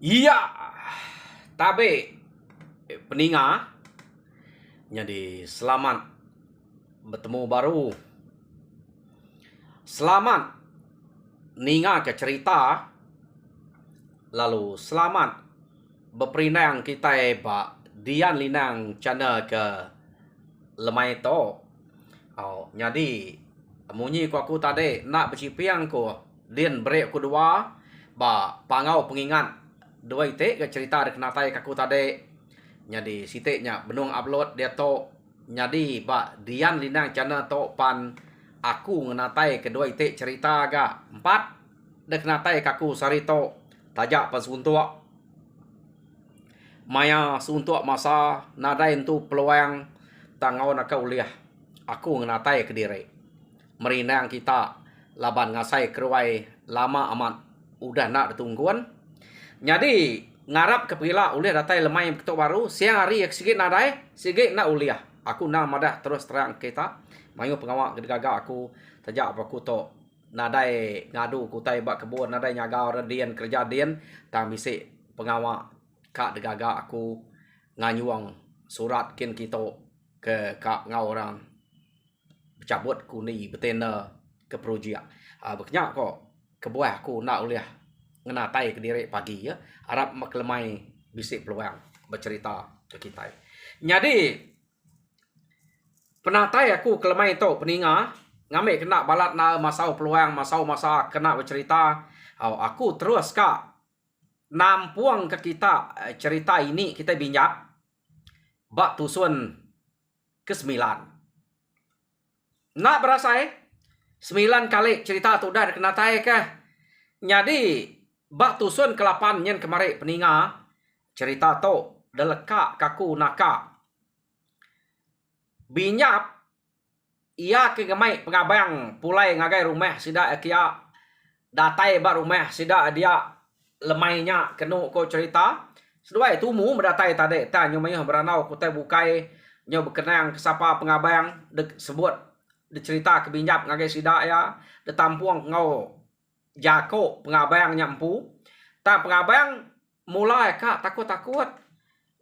Iya, tapi peninga, jadi selamat bertemu baru. Selamat ninga ke cerita, lalu selamat berperinang kita dian linang channel ke lemai to. Jadi munyi aku tadi nak bercipiang ko din break kedua pangau pengingat dua ite ke cerita kenatai aku tadi. Jadi sitiknya benung upload dia to. Jadi dian linang channel to pan aku ngenatai kedua ite cerita ga empat dek natai kaku sarito tajak pas untuk maya suntuk masa nadai tu peluang tangau nak uliah aku ngenatai ke diri merinang kita laban ngasai keruai lama amat udah nak ditungguan. Jadi ngarap kepila uliah datai lemai ketok baru siang hari sikit nadai sikit nak uliah aku nak madah terus terang kita mayu pengawak gegaga aku tajak apa aku to nadai ngadu kutai bak kebun nadai nyagau radian kerja dian tang bisik pengawak kak degaga aku nganyuang surat kin kita ke kak ngau orang cabut kuni betena ke projek beknya kok kebuah aku nak uliah ngenatai ke diri pagi ya harap maklemai bisik peluang bercerita ke kita. Jadi penatai aku kelemai tu peninga ngambil kena balat na masau peluang masa kena bercerita. Aku terus kak nampuang ke kita cerita ini kita binyak bak tusun ke-9. Nak berasa 9 kali cerita tu dah kena tai ke. Jadi bak tusun ke-8 yang kemarin peninga cerita tu deleka kaku naka binyap ia ke gemai pengabang pulai ngagai rumah sida kia datai ba rumah sida dia lemainya kenu ko cerita seduai tumu mendatai tadi ta nyomayo beranau kutai bukai nyo berkenang kesapa pengabang de sebut de cerita ke binyap ngagai sida ya de tampuang ngau jako pengabang nyampu ta pengabang mulai kak takut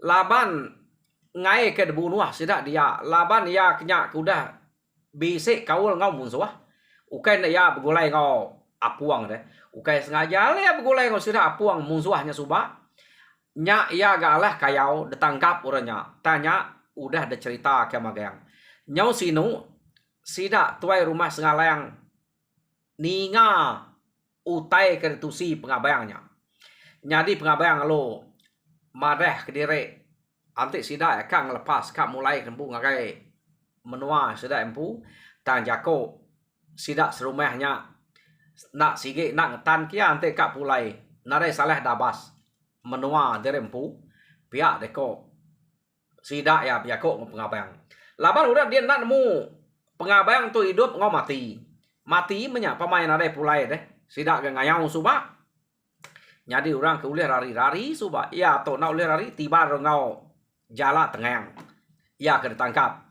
laban ngai ke debunuah sida dia laban ia kenya kuda bisik kaul ngau munsuah ukai na ya begulai ngau apuang deh ukai sengaja le begulai ngau sida apuang munsuahnya suba nya ia galah kayau ditangkap uranya tanya udah ada cerita ke magang nyau sinu sida tuai rumah sengalayang ninga utai ke tusi pengabangnya. Jadi pengabang lo marah ke diri antik sida kang lepas kak mulai kempu ngagai menua sida empu tang jako sida serumahnya nak sige nak ngetan kia antik kak pulai nare salah dabas menua diri empu pihak deko sida ya jako pengabang laban udah dia nak nemu pengabang tu hidup ngau mati menya pemain nare pulai deh sida ngayau suba. Jadi orang ke uliah rari suba ya to nak uliah rari tiba ngau jala tengang ya ke ditangkap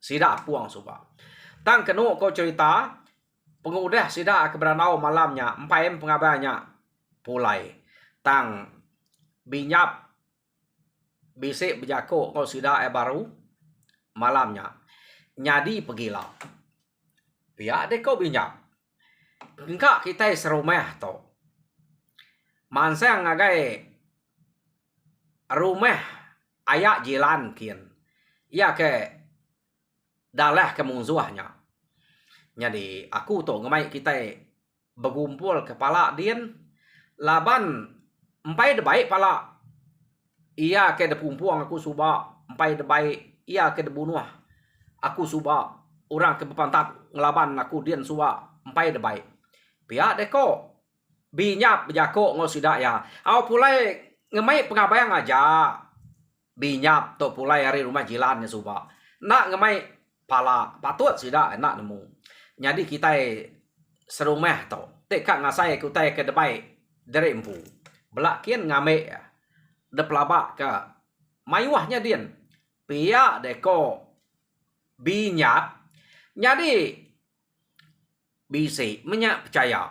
sida puang suba tang kenu ko cerita pengudah sida ke beranau malamnya empaim pengabanya pulai tang binyap bisik bejako ko sida baru malamnya nyadi pegila ya deko binyap engkak kita serumah to mansang ngagai rumah ayak jilan kian ia ke dalah ke munzuahnya. Jadi aku tu ngemai kita bergumpul kepala dian laban empai de baik pala ia ke de pumpuang aku suba empai de baik ia ke de bunuh aku suba orang ke bepantat ngelaban aku dian suba empai de baik pihak deko binyap jako ngau sida ya au pulai ngemai pengabang aja binyap to pulai hari rumah jilannya suba nak ngemai pala patut sida nak nemu. Jadi kita serumah to teka ngasai kutai ke debai dari empu belak kian ngame de pelabak ke mayuahnya dian pia deko binyap jadi bisi menyak percaya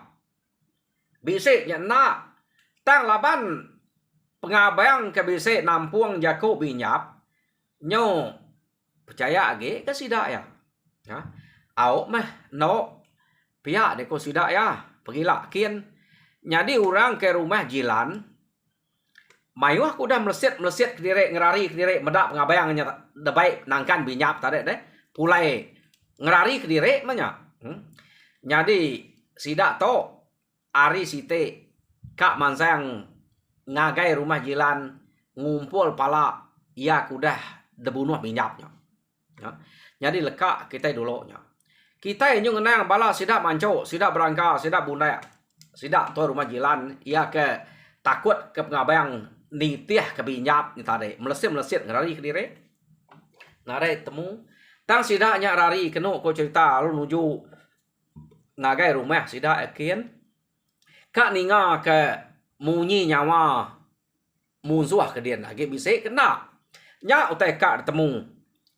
bisik nya nak tang laban Pengabayang ke bise nampuang jako binyap. Nyo percaya age ke sidak ya. Ya. Au mah no. Pihak deko sidak ya. Pergilah kian. Jadi orang ke rumah jilan. Mayuah ku dah melesit kediri ngerari kediri medak pengabayangnya debai nangkan binyap tadi deh. Pulai ngerari kediri manya. Jadi sidak to ari site kak mansang ngagai rumah jilan ngumpul pala ia kudah debunuh minyapnya. Ya. Jadi lekak kita dulunya. Kita yang ngenang bala sidak manco, sidak berangka, sidak bunda, sidak to rumah jilan ia ke takut ke pengabayang nitiah ke binyap ni tadi melesit ngerari ke diri. Ngarai temu tang sidaknya rari kenu ko cerita lu nuju ngagai rumah sidak akin kak ninga ke munyi nyawa munzuah ke dia lagi bisa kena nya utai kak temu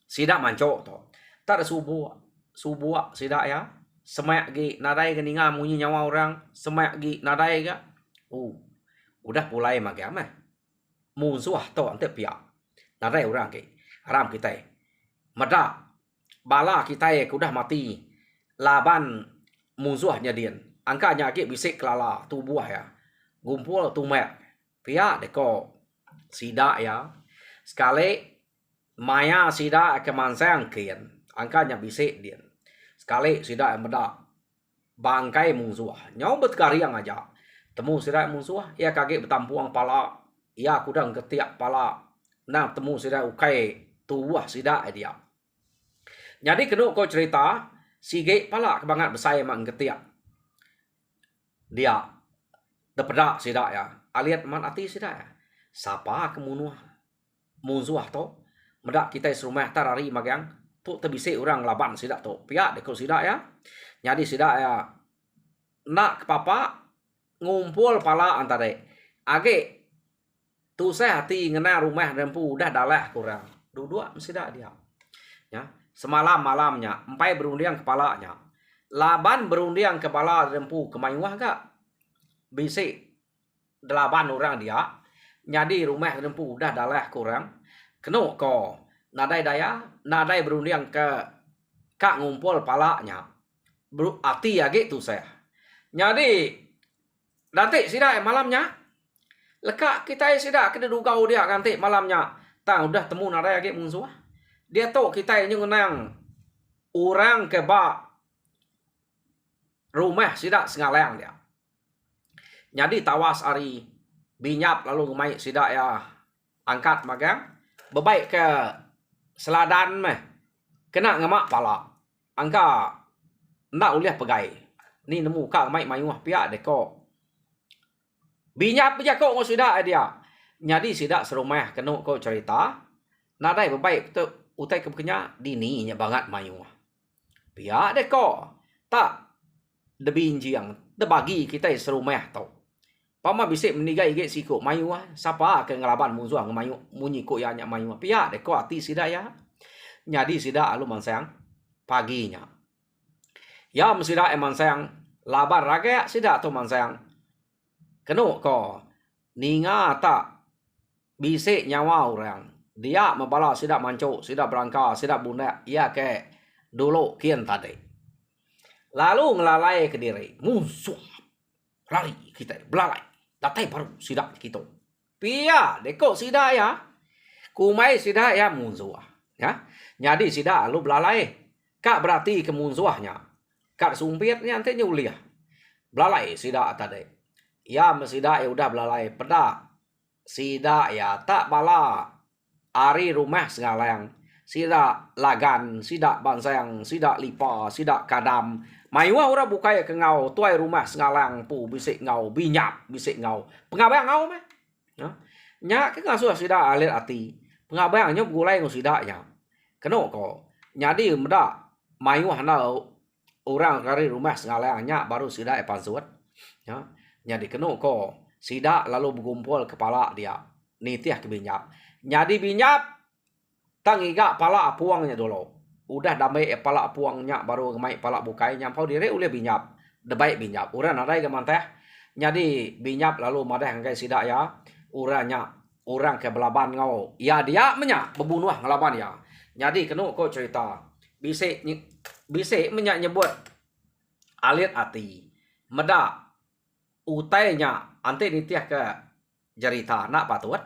sidak manco to tak ada subuh sidak ya semak gi nadai ke ninga munyi nyawa orang semak gi nadai ga udah mulai magam munzuah to ante pia nadai orang ke haram kita mada bala kita udah mati laban munzuahnya dia angkanya ke bisik kelala tubuh ya gumpul tumek pihak deko sidak ya sekali maya sidak ke mansang kian angkanya bisik dia sekali sidak meda bangkai munzuah nyau berkariang aja temu sidak munzuah ia kaget bertampuang pala ia kudang ketiak pala nah temu sidak ukai tubuh sidak dia jadi kena kau cerita sige pala kebangat besar emang ketiak dia depedak sidak ya aliat man ati sidak ya sapa kemunuh munzuah to medak kita serumah tarari magang tu terbisik orang laban sidak to pihak deko sidak ya jadi sidak ya nak kepapa ngumpul pala antare age tu saya hati ngena rumah rempu dah dalah kurang dua sidak dia ya semalam malamnya empai berundiang kepalanya laban berundiang kepala rempu kemayuah gak bisik 8 orang dia jadi rumah rempu udah dalah kurang kena ko nadai daya nadai berundiang ke kak ngumpul palanya ati ya gitu saya jadi nanti sidak malamnya lekak kita sidak kena dugau dia nanti malamnya tang udah temu nadai lagi munzuah dia tahu kita ini ngenang orang ke bak rumah sidak sengalang dia. Jadi tawas ari binyap lalu ngemai sidak ya angkat magang bebaik ke seladan meh kena ngemak pala angka nak uliah pegai ni nemu kak ngemai mayuah pihak deko binyap aja kok sidak dia jadi sidak serumah kena kau cerita nadai bebaik tu utai kebekenya dini nya banget mayuah pihak deko tak debinji yang debagi kita serumah tau pama bisik menigai ge siko mayu sapa ke ngelaban munzuah ngemayu munyi ko ya nya mayu pia de ko ati sida ya nyadi sida alu mansang paginya ya mesida eman sayang laban raga sida to mansang kenu ko ninga tak bisik nyawa orang dia mabala sida manco sida berangka sida bunda ya ke dulu kian tadi lalu ngelalai ke diri musuh lari kita belalai datai baru sidak kita pia deko sidak ya kumai sidak ya munzuah ya jadi sidak lu belalai kak berarti ke munzuahnya kak sumpitnya nanti nyuliah belalai sidak tadi ya mesidak ya udah belalai peda sidak ya tak bala ari rumah segalang sidak lagan sidak bansayang sidak lipa sidak kadam mayuah ora bukai ke ngau tuai rumah sengalang pu bisik ngau binyap bisik ngau pengabayang ngau meh nya ke ngasuh sida alir ati pengabayangnya gulai ngau sidaknya keno ko nyadi meda mayuah na orang kari rumah sengalangnya baru sida pansuat ya nyadi keno ko sida lalu berkumpul kepala dia nitiah ke binyap nyadi binyap tangiga pala apuangnya dulu udah damai pala puangnya baru ngemai pala bukai nyampau diri uleh binyap debaik binyap urang nadai ke manteh nyadi binyap lalu madah angkai sidak ya uranya orang ke belaban ngau. Ya dia menyak berbunuh ngelaban ya. Jadi kena ko cerita. Bisik menyak nyebut alit ati. Meda utainya ante nitiah ke cerita nak patut.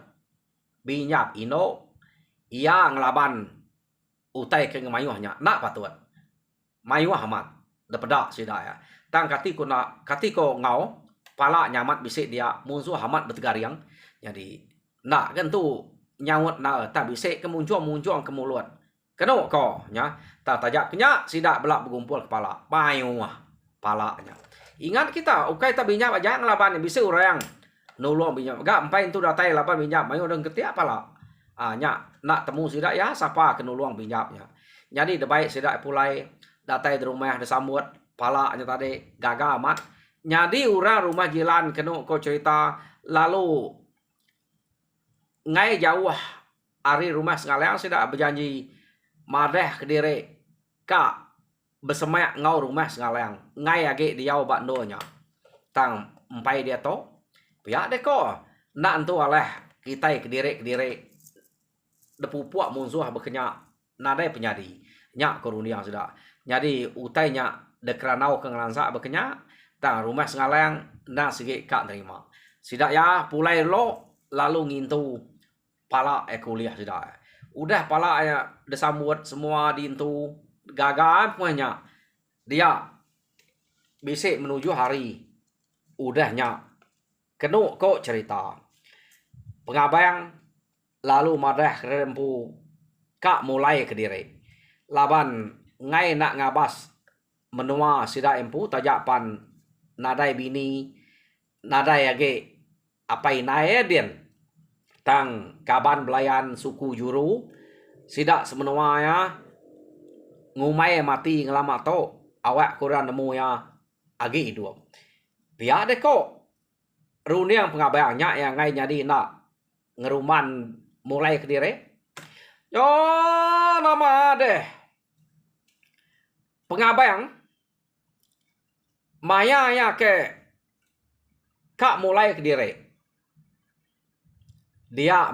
Binyap ino ia ngelaban utai ke ngemayuhnya nak patut. Mayuh amat. Depedak sida ya. Tang katiko ngau pala nyamat bisik dia musuh amat bertegariang. Jadi nak kan tu nyawat na ta bisik kemuncung kemulut. Keno ko nya ta tajak kenya sida belak bergumpul kepala. Mayuh palanya. Ingat kita ukai ta binyap aja ngelaban bisik orang nolong binyap. Gak empai tu datai laban binyap mayuh deng ketiak pala. Nya nak temu sida ya siapa kenolong binyapnya. Jadi debaik sida pulai datai di rumah disambut pala nya tadi gagal amat. Jadi orang rumah jilan kena ko cerita lalu ngai jauh hari rumah sekalian sida berjanji madeh kediri ka bersemak ngau rumah sekalian ngai age diau bakdonya tang empai dia to pihak deko nak entu oleh kita kediri depupuak musuh berkenyak nadai penyadi nyak korunia sudah jadi utainya dekranau kengelansa berkenyak tang rumah sekalian na sigi kak terima sidak ya pulai lo lalu ngintu pala kuliah sudah. Udah pala ya disambut semua dintu gagal punya. Dia bisik menuju hari. Udahnya kenu kok cerita. Pengabayang lalu madah rempu kak mulai kediri. Laban ngai nak ngabas menua sida empu tajapan nadai bini nadai age apa inae din tang kaban belayan suku juru sidak semenua ya ngumai mati ngelama to awak kurang nemu ya agi hidup pihak deko runiang pengabayangnya yang ngai jadi nak ngeruman mulai kediri yo nama deh pengabayang maya ya ke kak mulai kediri dia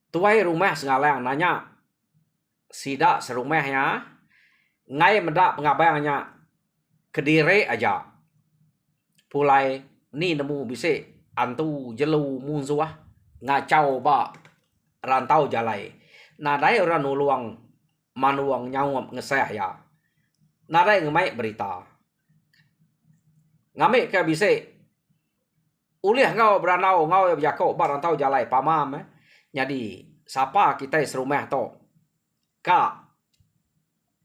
tuai rumah sengalang nanya sida serumahnya ngai medak pengabayangnya kediri aja pulai ni nemu bisik antu jelu munzuah ngacau ba rantau jalai nadai orang nuluang manuang nyawap ngeseh ya nadai ngemai berita ngamik ke bisik ulih ngau beranau ngau ya jako barantau jalai pamam jadi siapa kita serumah to ka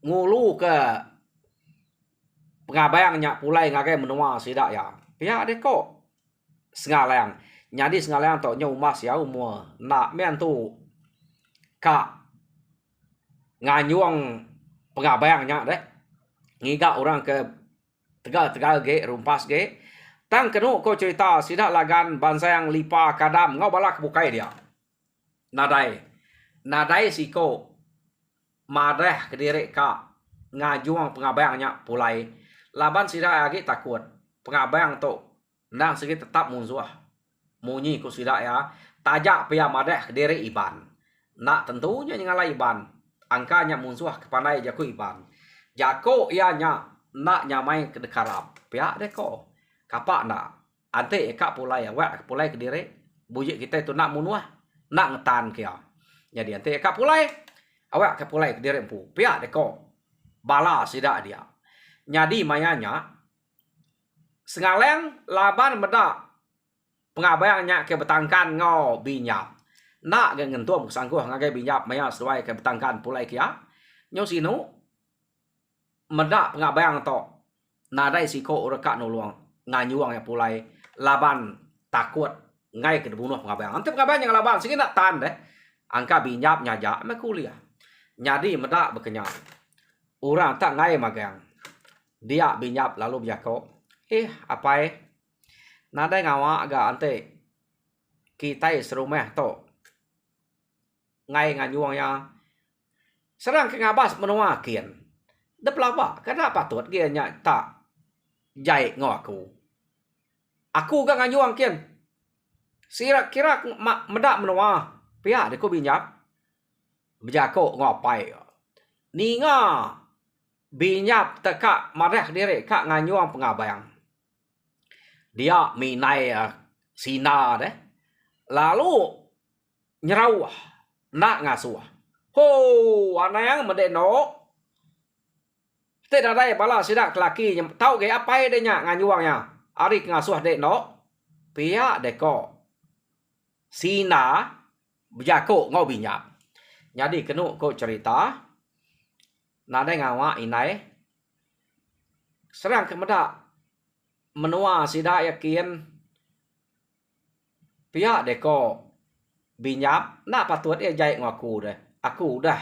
ngulu ke pengabayangnya pulai ngagai menua sidak ya pihak deko sengalang jadi sengalang to nyumas ya umur nak men tu ka nganyuang pengabayangnya deh ngiga orang ke tegal ge rumpas ge tang kenu ko cerita sidak lagan bangsa yang lipa kadam ngau balak bukai dia nadai siko madah kediri ka ngajuang pengabayangnya pulai laban sidak lagi takut pengabayang to nang segi tetap musuh munyi ku sidak ya tajak pia madah kediri iban nak tentunya nyala iban angkanya musuh kepandai jaku iban jako ianya nak nyamai kedekarap pihak deko kapak nak ante eka pulai awak pulai kediri bujik kita itu nak munuah nak ngetan kia jadi ante eka pulai awak ke pulai kediri empu pihak deko bala sidak dia jadi mayanya sengaleng laban medak pengabayangnya ke betangkan ngau binyap nak gengentum sangguh ngagai binyap maya sesuai ke betangkan pulai kia nyosinu medak pengabayang to nadai siko ureka nuluang nganyuang ya pulai laban takut ngai ke bunuh pengabayang ante pengabayang yang laban sing nak tan deh angka binyap nyaja me kuliah jadi medak bekenyak orang tak ngai magang dia binyap lalu biako apa nadai ngawa agak ante kita serumah to ngai nganyuang ya serang ke ngabas menua kian de pelaba kenapa tuat dia nya tak jai ngo aku. Aku gak nganyuang kian. Kira medak menua. Pihak deko binyap. Berjako ngopai. Ni nga binyap teka marah diri kak nganyuang pengabayang. Dia minai sina deh. Lalu nyerau nak ngasuh. Ho, ana yang medeno. Tidak ada bala sidak laki tahu ke apa dia nya nganyuangnya. Ari ngasuh dek no. Pihak deko sina berjako ngau binyap. Jadi kenu ko cerita nade ngawa inai serang kemedak menua sida yakin pihak deko binyap nak patut ia jai ngaku deh. Aku dah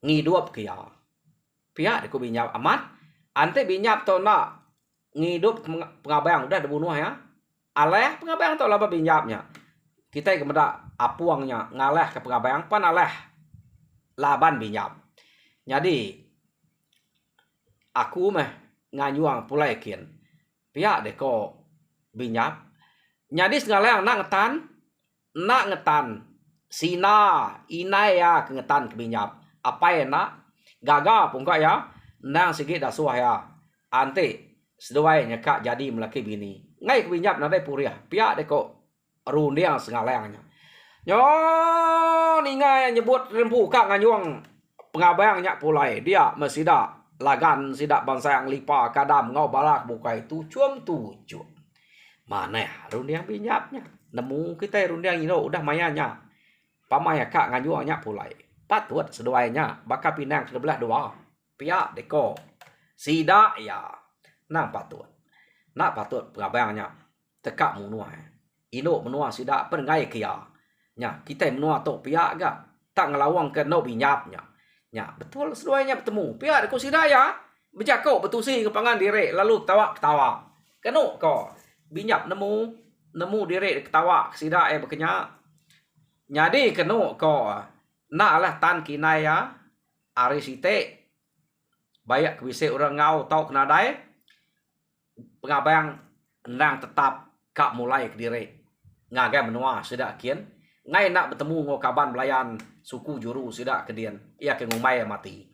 ngidup kia. Pihak deko binyap amat ante binyap to nak ngidup pengabayang udah dibunuh ya. Aleh pengabayang to laba binyapnya. Kita kemedak apuangnya ngaleh ke pengabayang pan aleh laban binyap. Jadi aku meh nganyuang pulai kian. Pihak deko binyap. Jadi segala yang nak ngetan. Sina inai ya kengetan ke binyap. Apa ya nak? Gaga pun kak ya. Nang sikit dah suah ya. Ante seduai nyekak jadi melaki bini. Ngai ke binyap nadai puriah. Pihak deko rundiang sengalayangnya. Nyo ningai nyebut rempu kak nganyuang pengabayangnya pulai. Dia mesida lagan sidak bangsa yang lipa kadam ngau balak bukai tu cuam. Mana ya rundiang binyapnya. Nemu kita rundiang ino udah mayanya. Pamaya kak nganyuangnya pulai. Patut seduainya bakal pinang sebelah dua. Pihak deko sidak ya. Nah patut. Nak patut pengabayangnya. Tekak menua. Ino menua sidak pengai kia. Nya kita menua to pihak gak. Tak ngelawang ke no binyapnya. Ya, betul seduainya bertemu. Pihak deko sidaya. Berjakau betusi ke pangan diri. Lalu ketawa. Kenu ko. Binyap nemu diri ketawa. Sidaya berkenyak. Jadi kenu ko. Nak lah tan kinaya. Ari site. Bayak kebisik orang ngau tau kenadai. Pengabayang nang tetap kak mulai ke diri. Ngagai menua sidak kian. Ngai nak bertemu ngokaban belayan suku juru sidak kedian. Ia ke ngumai mati.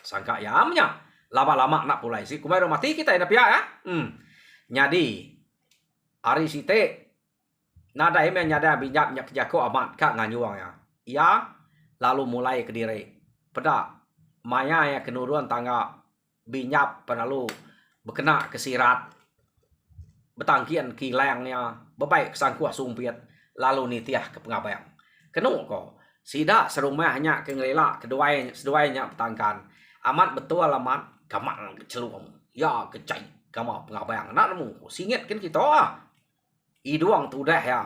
Sangka ya amnya. Lama-lama nak pulai si kumai mati kita ina pihak ya. Jadi ari site nada eme nyada binyap nyak jako amat kak nganyuang ya. Ia lalu mulai ke diri. Peda maya ya kenuruan tangga binyap penalu berkena kesirat. Betangkian kilangnya. Bebaik kesangkuah sumpiat. Lalu nitiah ke pengabayang. Kenu ko. Sida serumahnya ke ngelila. Keduanya petangkan. Amat betul amat. Kamang kecelung. Ya kecai. Kamu pengabayang. Nak nemu. Singit kan kita. Iduang tu dah ya.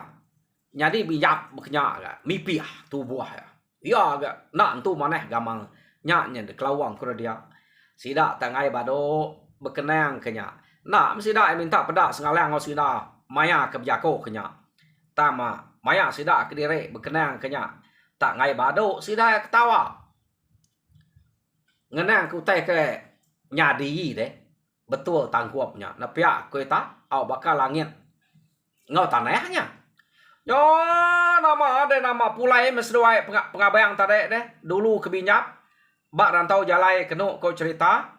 Jadi binyap berkenyak. Mipiah tubuh ya. Ya agak. Nak tu maneh gamang. Nyaknya de kelawang kura dia. Sida tangai bado. Berkenang kenyak. Nak mesti dah minta pedak sengalang ngau sida. Maya ke berjako kenyak. Tama maya sida ke diri berkenang kenyak. Tak ngai bado sida ketawa. Ngenang ku teh ke nyadi deh. Betul tangkuapnya. Napiak ku tak au bakal langit. Ngau tanahnya. Yo nama ada nama pulai mesduai pengabayang tadi deh. Dulu ke binyap. Bak rantau jalai kenu ko cerita.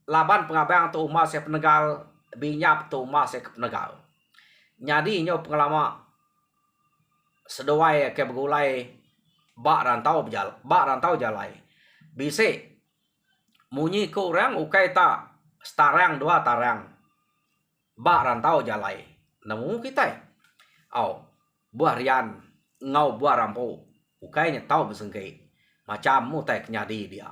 Laban pengabayang tu umas ya penegal. Binyap tu umas ya penegal. Nyadi nyo pengalaman seduai ke begulai bak rantau jalai. Bisik munyi ku orang ukai tak setarang dua tarang. Bak rantau jalai. Nemu kita. Buah rian ngau buah rampu. Ukainya tahu besengkai. Macam mu tak nyadi dia.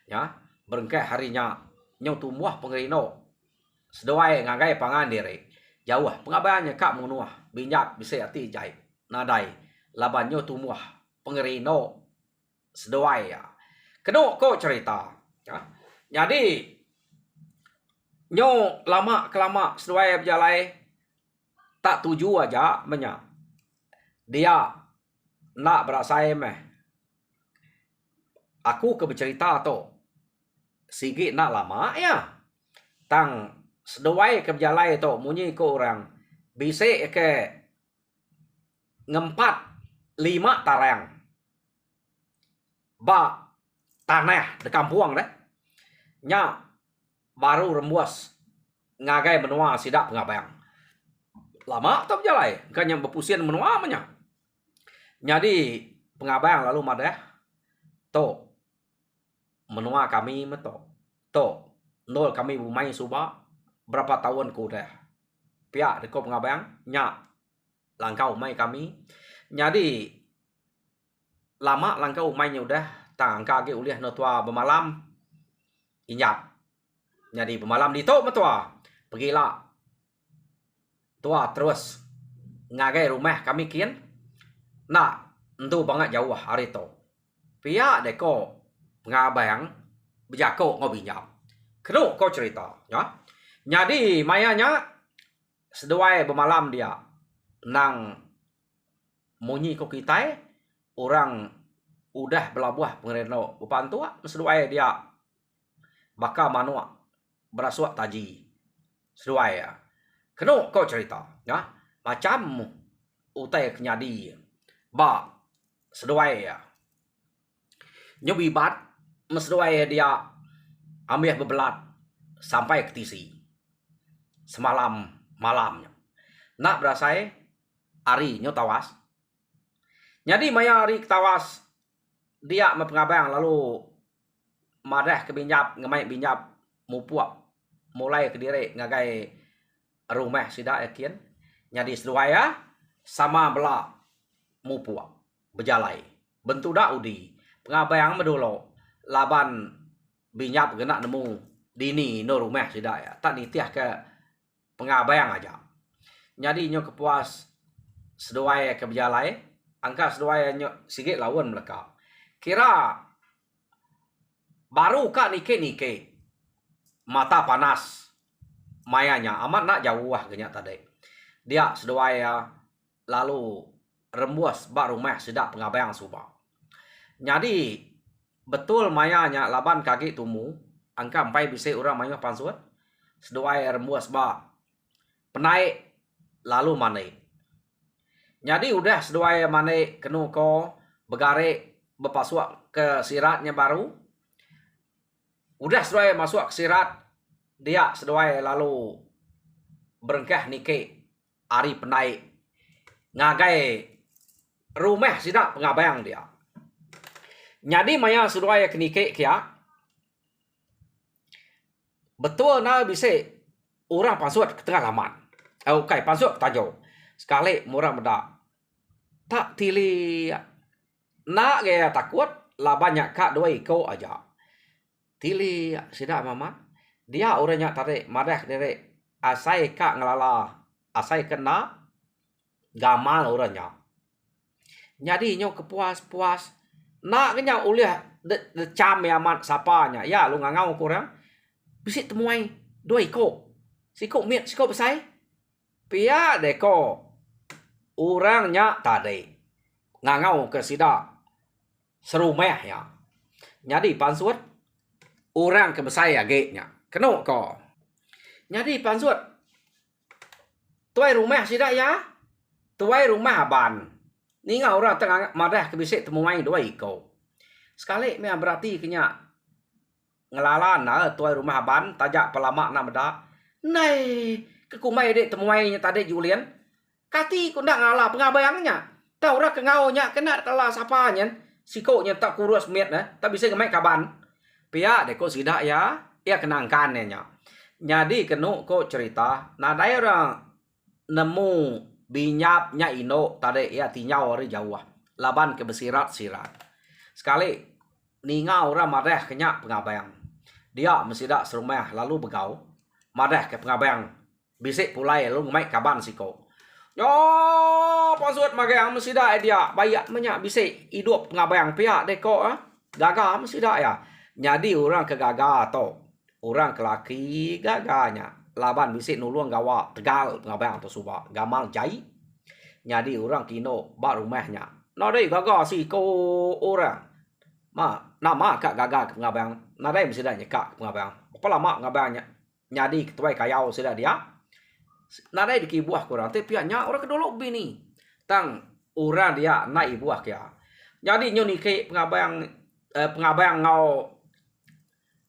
Ya, berengkai harinya nyau tumuah pengerino. Seduai ngagai pangan diri. Jauh pengabayannya kak mengunuah. Binyap bisa hati jai. Nadai. Labannya tumuah. Pengerino. Seduai ya. Kenu ko cerita. Ya. Jadi. Nyo lama seduai berjalai. Tak tuju aja. Menya. Dia. Nak berasai meh. Aku ke bercerita tu. Sigit nak lama ya. Tang seduai ke berjalai tu munyi ko orang bisik ke ngempat 5 tarang ba tanah di kampung deh nya baru rembuas ngagai menua sidak pengabayang lama tak berjalai kan yang berpusian menua menya jadi pengabayang lalu madah to menua kami meto to nol kami bumai suba berapa tahun ku dah pihak deko pengabayang nya langkau mai kami jadi lama langkau mai udah tangka ge uliah no tua bermalam inyap jadi bermalam di to metua pergilah tua terus ngagai rumah kami kian nak entu banget jauh hari to pihak deko pengabayang berjako ngobinyap kenu kau cerita ya jadi mayanya seduai bermalam dia nang munyi ko kita orang udah belabuh pengereno upan tua seduai dia baka manua berasuak taji seduai ya kenu kau cerita ya macam utai kenyadi ba seduai ya nyobi bat mesduai dia ambil bebelat sampai ke tisi semalam malamnya nak berasai ari nyo tawas jadi maya ari tawas dia mengabayang lalu madah ke binyap ngemai binyap mupuak mulai ke diri ngagai rumah sida yakin jadi seduaya sama bela mupuak berjalai bentuk dak udi pengabayang medulo laban binyap kena nemu dini no rumah sida ya tak nitiah ke pengabayang aja jadi nyo kepuas seduai ke berjalai angka seduai nyo sigit lawan mereka kira baru kak nike mata panas mayanya amat nak jauh genyak tadi dia seduai lalu rembuas bak rumah sedak pengabayang suba jadi betul mayanya laban kaki tumu angka empai bisa orang mayah pansuat seduai rembuas bak penaik lalu manai jadi udah seduai manai kenu ko begare berpasuak ke siratnya baru udah seduai masuk ke sirat dia seduai lalu berengkah nike ari penaik ngagai rumah sidak pengabayang dia jadi maya seduai ke nike kia betul na bisa orang pasuat ke tengah laman okay pasuat tajo sekali murah medak tak tili nak gaya takut lah banyak kak dua iko aja tili sidak mama dia orangnya tarik madah dari asai kak ngelala asai kena gamal orangnya jadi nyo kepuas-puas nak kenya uliah de cam yaman sapanya ya lu ngangau kurang bisik temuai dua iko siko miet siko besai pia deko orangnya tadi ngangau ke sida serumah ya jadi pansuat orang ke besai agaknya keno ko jadi pansuat tuai rumah sida ya tuai rumah ban ni ngau orang tengah madah ke bisik temuai dua iko sekali me berarti kenya ngelalan na tuai rumah ban tajak pelama nak meda nai ke kumai dek temuai nya tadi Julian kati ku ndak ngalah pengabayangnya tau ora kengau nya kena kalah sapa nyen siko nya tak kurus miet na tak bisa gemai kaban pia deko sidak ya ia kenangkan nya jadi kenu ko cerita nah daerah nemu binyap nya ino tadi ya tinyau ori jauh laban ke besirat sirat sekali ninga ora madah kenya pengabayang dia mesidak serumah lalu begau madah ke pengabayang bisik pulai lalu gemai kaban siko yo pasuat magang mesida dia bayak menya bisik hidup pengabayang pihak deko gaga mesida ya jadi orang ke gaga to orang ke laki gaganya laban bisik nulung gawa tegal pengabayang to suba gamal jai jadi orang kino ba rumahnya no dei gaga si ko orang ma nama kak gaga pengabayang na dei mesida nya kak pengabayang apa lama pengabayangnya nyadi ketuai kayau sida dia. Nadai diki buah kurang. Tapi pianya orang kedolok bini. Tang orang dia naik buah kia. Jadi nyoni ke pengabayang ngau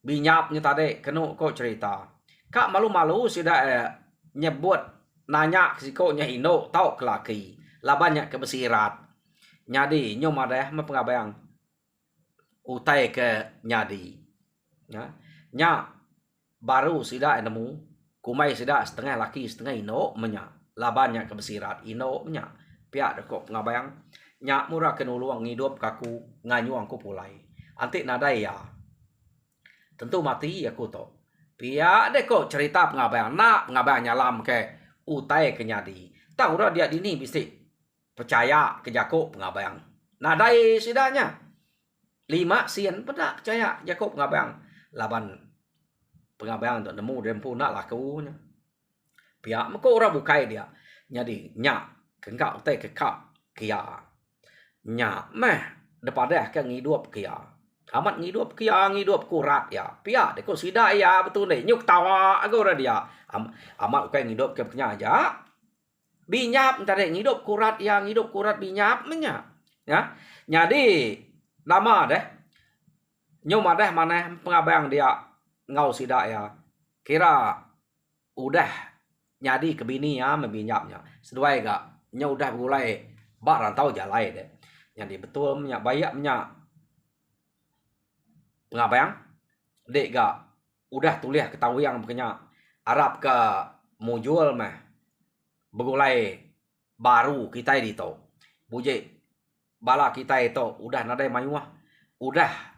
binyap ni tadi kenu ko cerita. Kak malu-malu sida nyebut nanya siko nya ino tau kelaki. Labanya kebesirat. Nyadi nyom ada pengabayang utai ke nyadi. Ya. Nya baru sida nemu kumai sida setengah laki setengah ino menya. Labanya kebesirat ino menya. Pihak dekok pengabayang nya murah kenuluang hidup kaku nganyuang ku pulai. Antik nadai ya. Tentu mati aku to. Pihak dekok cerita pengabayang nak pengabayang nyalam ke utai ke nyadi. Tahu dah dia dini bisik percaya ke Jakob pengabayang. Nadai sidanya 5 sen pada percaya Jakob pengabayang. Laban pengabayang untuk nemu dempu nak lakunya. Pihak meko orang bukai dia. Jadi nya kengkak utai kekak kia. Nya meh daripada ke ngidup kia. Amat ngidup kia ngidup kurat ya. Pihak deko sida ya betul ni nyuk tawa agora dia. Amat ukai ngidup ke kenya aja. Binyap tadi ngidup kurat yang ngidup kurat binyap menya. Ya. Jadi lama deh. Nyom ada mana pengabayang dia ngau sida ya. Kira udah nyadi ke bini ya membinyapnya. Seduai gak nya udah mulai bak rantau jalai deh. Jadi betul menya bayak menya pengabayang dek gak udah tulis ketahui yang punya Arab ke mujual meh begulai baru kita di to. Buje bala kita itu udah nadai mayuah. Udah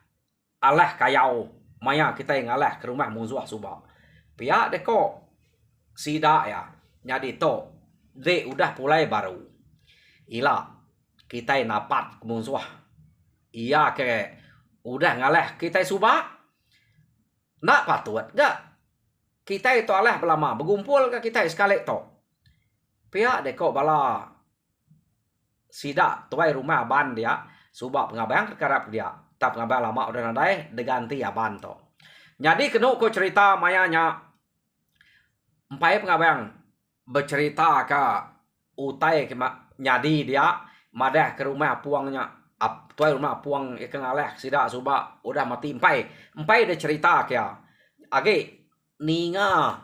alah kayau maya kita yang alah ke rumah musuh subak. Pihak deko sida ya nyadi to de udah pulai baru. Ila kita napat ke musuh. Iya ke udah ngalah kita subak. Nak patut gak kita itu alah belama bergumpul ke kita sekali to. Pihak deko bala sida tuai rumah aban dia subak pengabayang kekarap dia. Tak pengabayang lama udah nadai diganti aban to. Jadi kenu ko cerita mayanya empai pengabayang bercerita ke utai ke nyadi dia madah ke rumah puangnya tuai rumah puang ikan aleh sida subak udah mati empai dia cerita kia. Age ninga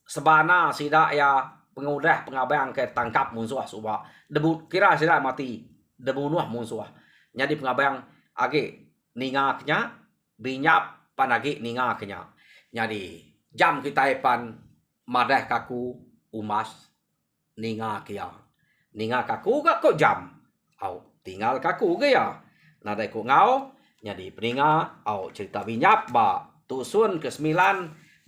sebana sida ya pengudah pengabayang ke tangkap musuh subak. Debu kira sida mati debunuh musuh. Jadi pengabayang age ningaknya binyap panagi ningaknya. Jadi jam kita pan madah kaku umas ninga kia. Ninga kaku gak kok jam. Au tinggal kaku ge ya. Nadai ko ngau jadi peninga au cerita binyap ba tusun ke-9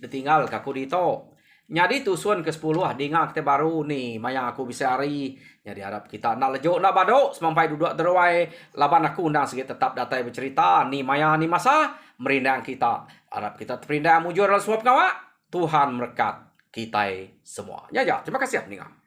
ditinggal kaku dito. Jadi tusun ke-10 dinga kita baru ni maya aku bisa hari. Jadi harap kita nak lejo nak badok sampai duduk teruai laban aku undang sikit tetap datai bercerita ni maya ni masa merindang kita. Harap kita terperindah mujur dalam semua pengawak. Tuhan berkat kita semua. Ya, terima kasih peninga.